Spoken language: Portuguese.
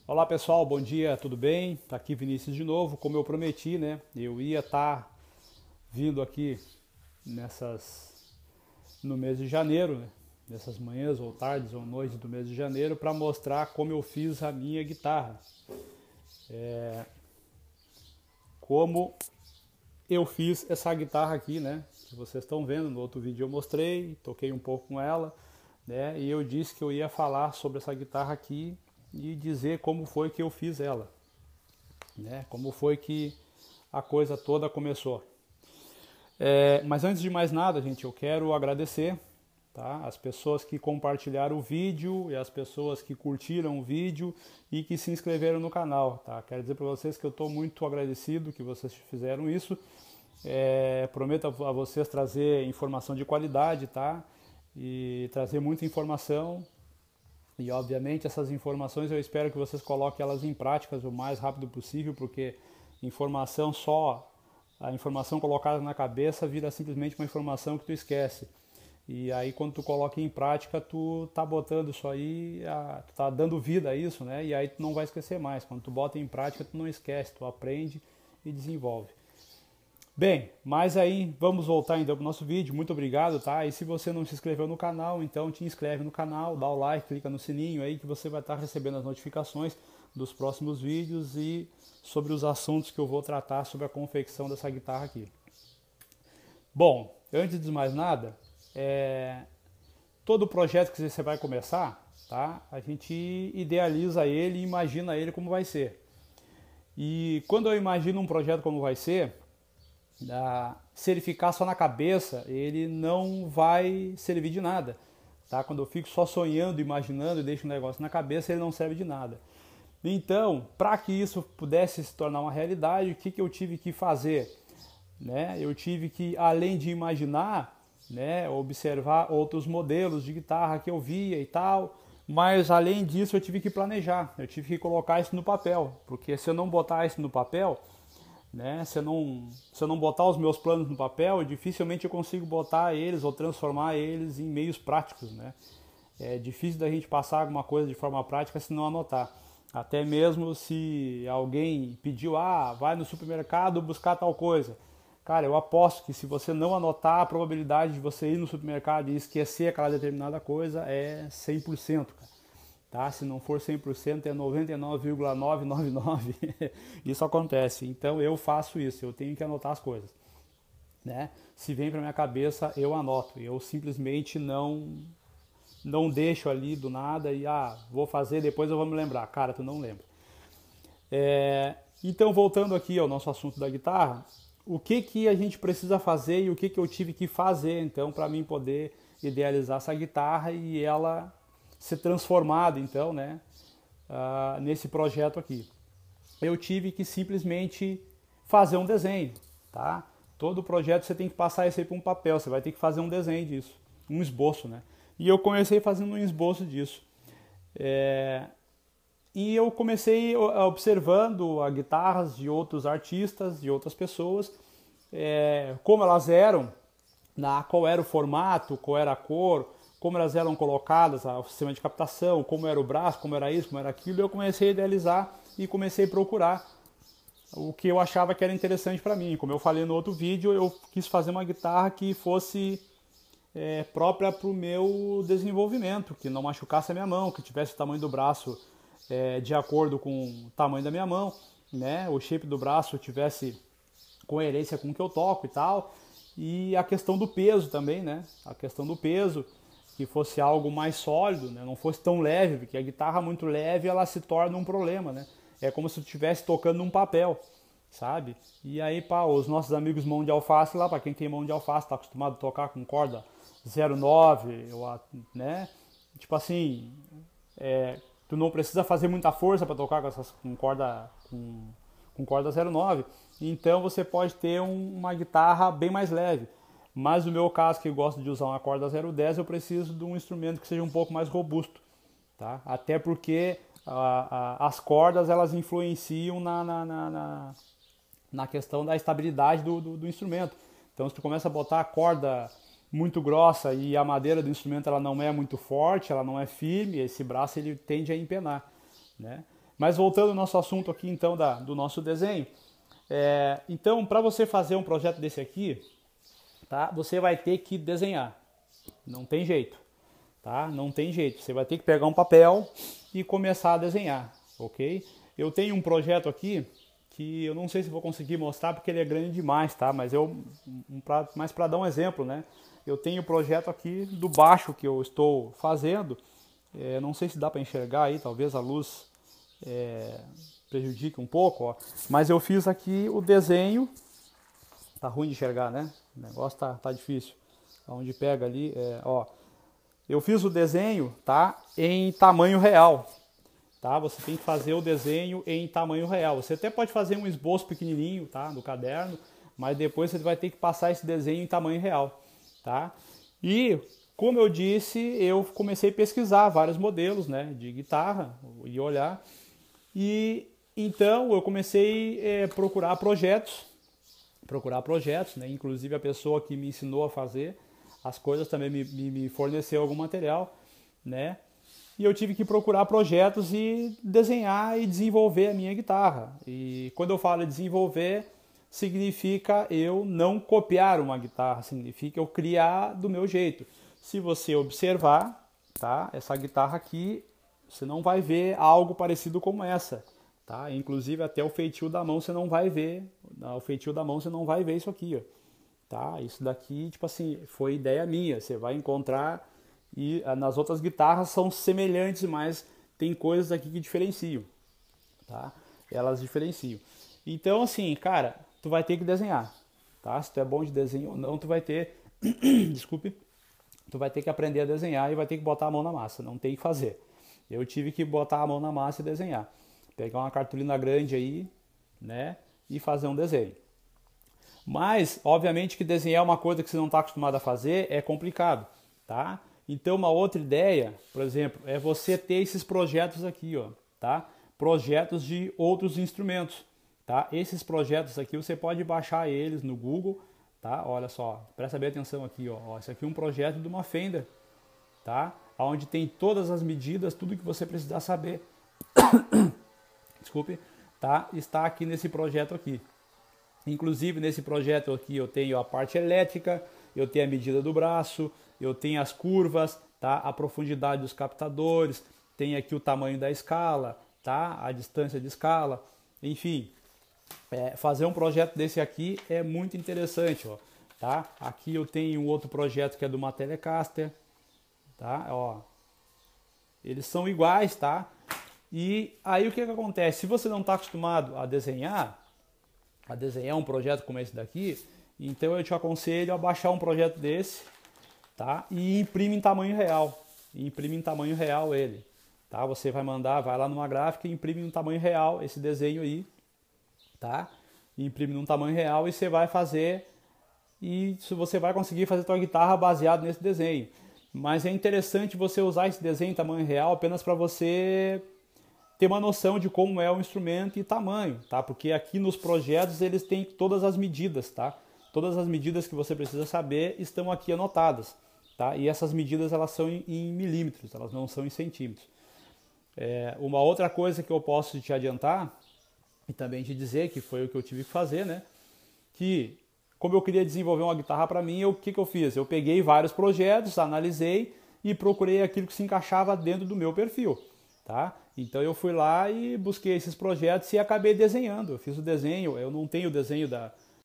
Olá pessoal, bom dia, tudo bem? Tá aqui Vinícius de novo, como eu prometi, né? Eu ia estar vindo aqui nessas no mês de janeiro, né? Nessas manhãs ou tardes ou noites do mês de janeiro para mostrar como eu fiz a minha guitarra. Como eu fiz essa guitarra aqui, né? Que vocês estão vendo, no outro vídeo eu mostrei, toquei um pouco com ela, né? E eu disse que eu ia falar sobre essa guitarra aqui e dizer como foi que eu fiz ela, né? Como foi que a coisa toda começou. Mas antes de mais nada, gente, eu quero agradecer, tá? As pessoas que compartilharam o vídeo e as pessoas que curtiram o vídeo e que se inscreveram no canal, tá? Quero dizer para vocês que eu estou muito agradecido que vocês fizeram isso. Prometo a vocês trazer informação de qualidade, tá? E trazer muita informação. E obviamente essas informações eu espero que vocês coloquem elas em práticas o mais rápido possível, porque informação só, a informação colocada na cabeça vira simplesmente uma informação que tu esquece. E aí quando tu coloca em prática, tu tá botando isso aí, tu tá dando vida a isso, né? E aí tu não vai esquecer mais. Quando tu bota em prática, tu não esquece, tu aprende e desenvolve. Bem, mas aí vamos voltar então para o nosso vídeo. Muito obrigado, tá? E se você não se inscreveu no canal, então te inscreve no canal, dá o like, clica no sininho aí que você vai estar recebendo as notificações dos próximos vídeos e sobre os assuntos que eu vou tratar sobre a confecção dessa guitarra aqui. Bom, antes de mais nada, todo projeto que você vai começar, tá? A gente idealiza ele e imagina ele como vai ser. E quando eu imagino um projeto como vai ser, se ele ficar só na cabeça, ele não vai servir de nada. Tá? Quando eu fico só sonhando, imaginando e deixo um negócio na cabeça, ele não serve de nada. Então, para que isso pudesse se tornar uma realidade, o que eu tive que fazer? Né? Eu tive que, além de imaginar, né, observar outros modelos de guitarra que eu via e tal, mas além disso eu tive que planejar, eu tive que colocar isso no papel, porque se eu não botar isso no papel, né, se eu não botar os meus planos no papel, dificilmente eu consigo botar eles ou transformar eles em meios práticos, né? É difícil da gente passar alguma coisa de forma prática se não anotar. Até mesmo se alguém pediu, vai no supermercado buscar tal coisa. Cara, eu aposto que se você não anotar, a probabilidade de você ir no supermercado e esquecer aquela determinada coisa é 100%, cara. Tá? Se não for 100%, é 99,999. Isso acontece. Então eu faço isso, eu tenho que anotar as coisas. Né? Se vem para minha cabeça, eu anoto. Eu simplesmente não deixo ali do nada e vou fazer, depois eu vou me lembrar. Cara, tu não lembra. Então, voltando aqui ao nosso assunto da guitarra, o que a gente precisa fazer e o que eu tive que fazer, então, para mim poder idealizar essa guitarra e ela ser transformada, então, né, nesse projeto aqui. Eu tive que simplesmente fazer um desenho, tá? Todo projeto você tem que passar isso aí para um papel, você vai ter que fazer um desenho disso, um esboço, né? E eu comecei fazendo um esboço disso. E eu comecei observando as guitarras de outros artistas, de outras pessoas, como elas eram, qual era o formato, qual era a cor, como elas eram colocadas, o sistema de captação, como era o braço, como era isso, como era aquilo. Eu comecei a idealizar e comecei a procurar o que eu achava que era interessante para mim. Como eu falei no outro vídeo, eu quis fazer uma guitarra que fosse própria para o meu desenvolvimento, que não machucasse a minha mão, que tivesse o tamanho do braço de acordo com o tamanho da minha mão, né? O shape do braço tivesse coerência com o que eu toco e tal. E a questão do peso também, né? A questão do peso, que fosse algo mais sólido, né? Não fosse tão leve, porque a guitarra muito leve ela se torna um problema, né? É como se eu estivesse tocando num papel, sabe? E aí, os nossos amigos mão de alface lá, para quem tem mão de alface, tá acostumado a tocar com corda 0,9, né? Tipo assim, tu não precisa fazer muita força para tocar com corda 0,9, então você pode ter uma guitarra bem mais leve. Mas no meu caso, que eu gosto de usar uma corda 0,10, eu preciso de um instrumento que seja um pouco mais robusto, tá? Até porque as cordas elas influenciam na questão da estabilidade do instrumento. Então, se tu começa a botar a corda muito grossa e a madeira do instrumento ela não é muito forte, ela não é firme, esse braço ele tende a empenar, né? Mas voltando ao nosso assunto aqui, então, do nosso desenho. Então, para você fazer um projeto desse aqui, tá? Você vai ter que desenhar. Não tem jeito, tá? Não tem jeito. Você vai ter que pegar um papel e começar a desenhar, ok? Eu tenho um projeto aqui que eu não sei se vou conseguir mostrar porque ele é grande demais, tá? Mas mas para dar um exemplo, né? Eu tenho o projeto aqui do baixo que eu estou fazendo. Não sei se dá para enxergar aí, talvez a luz prejudique um pouco, ó. Mas eu fiz aqui o desenho. Tá ruim de enxergar, né? O negócio tá difícil. Onde pega ali, ó. Eu fiz o desenho, tá? Em tamanho real. Tá? Você tem que fazer o desenho em tamanho real. Você até pode fazer um esboço pequenininho, tá? No caderno, mas depois você vai ter que passar esse desenho em tamanho real, tá? E, como eu disse, eu comecei a pesquisar vários modelos, né, de guitarra e olhar. E então eu comecei a procurar projetos, né? Inclusive a pessoa que me ensinou a fazer as coisas também me forneceu algum material, né? E eu tive que procurar projetos e desenhar e desenvolver a minha guitarra. E quando eu falo desenvolver, significa eu não copiar uma guitarra, significa eu criar do meu jeito. Se você observar, tá? Essa guitarra aqui, você não vai ver algo parecido como essa, tá? Inclusive até o feitio da mão você não vai ver, o feitio da mão você não vai ver isso aqui, ó, tá? Isso daqui, tipo assim, foi ideia minha. Você vai encontrar e nas outras guitarras são semelhantes, mas tem coisas aqui que diferenciam, tá? Elas diferenciam. Então, assim, cara, tu vai ter que desenhar, tá? Se tu é bom de desenho ou não, tu vai ter, desculpe, tu vai ter que aprender a desenhar e vai ter que botar a mão na massa, não tem o que fazer. Eu tive que botar a mão na massa e desenhar. Pegar uma cartolina grande aí, né, e fazer um desenho. Mas, obviamente que desenhar uma coisa que você não está acostumado a fazer é complicado, tá? Então, uma outra ideia, por exemplo, é você ter esses projetos aqui, ó, tá? Projetos de outros instrumentos, tá? Esses projetos aqui você pode baixar eles no Google, tá? Olha só, presta bem atenção aqui, ó. Esse aqui é um projeto de uma Fender, tá? Onde tem todas as medidas, tudo que você precisar saber. Desculpe, tá? Está aqui nesse projeto aqui. Inclusive nesse projeto aqui eu tenho a parte elétrica, eu tenho a medida do braço, eu tenho as curvas, tá? A profundidade dos captadores, tem aqui o tamanho da escala, tá? A distância de escala, enfim. Fazer um projeto desse aqui é muito interessante, ó, tá? Aqui eu tenho um outro projeto que é de uma Telecaster, tá? Ó, eles são iguais, tá? E aí o que acontece? Se você não está acostumado a desenhar um projeto como esse daqui, então eu te aconselho a baixar um projeto desse, tá? E imprime em tamanho real. Imprime em tamanho real ele, tá? Você vai lá numa gráfica e imprime em tamanho real esse desenho aí, tá? Imprime num tamanho real e você vai fazer, e você vai conseguir fazer sua guitarra baseado nesse desenho. Mas é interessante você usar esse desenho em tamanho real apenas para você ter uma noção de como é o instrumento e tamanho, tá? Porque aqui nos projetos eles têm todas as medidas, tá? Todas as medidas que você precisa saber estão aqui anotadas, tá? E essas medidas elas são em milímetros, elas não são em centímetros. Uma outra coisa que eu posso te adiantar e também te dizer, que foi o que eu tive que fazer, né? Que como eu queria desenvolver uma guitarra para mim, o que eu fiz? Eu peguei vários projetos, analisei e procurei aquilo que se encaixava dentro do meu perfil, tá? Então eu fui lá e busquei esses projetos e acabei desenhando. Eu fiz o desenho, eu não tenho o desenho